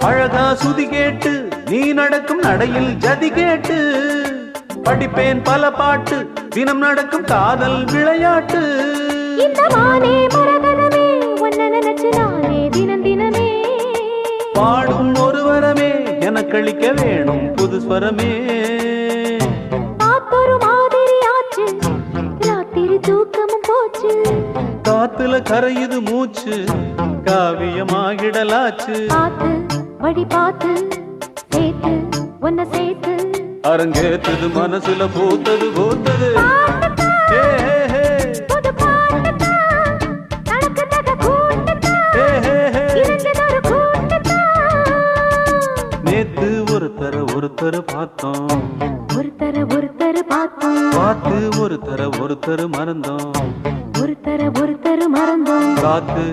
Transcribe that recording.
அழகா சுதி கேட்டு நீ நடக்கும் நடையில் ஜதி கேட்டு படிப்பேன் பல பாட்டு தினம் நடக்கும் காதல் விளையாட்டு இந்த மானே மரகதமே உன்னை நினைச்சு நானே தினம் தினமே பாடும் ஒரு வரமே எனக்களிக்க வேணும் புது ஸ்வரமே காத்தொரு மாதிரி ஆச்சு ராத்திரி தூக்கமும் போச்சு காத்துல கரையுது மூச்சு காவியமாகிடலாச்சு பார்த்து வழி பார்த்து சேர்த்து உன்னை சேர்த்து அரங்கேற்றது மனசுல பூத்தது பூத்தது புது பாட்டுதான் நடக்குதக கூட்டுதான் இருந்ததொரு கூட்டுதான் நேத்து ஒருத்தர பார்த்தோம் ஒருத்தர பார்த்தோம் பார்த்து ஒருத்தர மறந்தோம் ஒருத்தர மறந்தோம் காத்து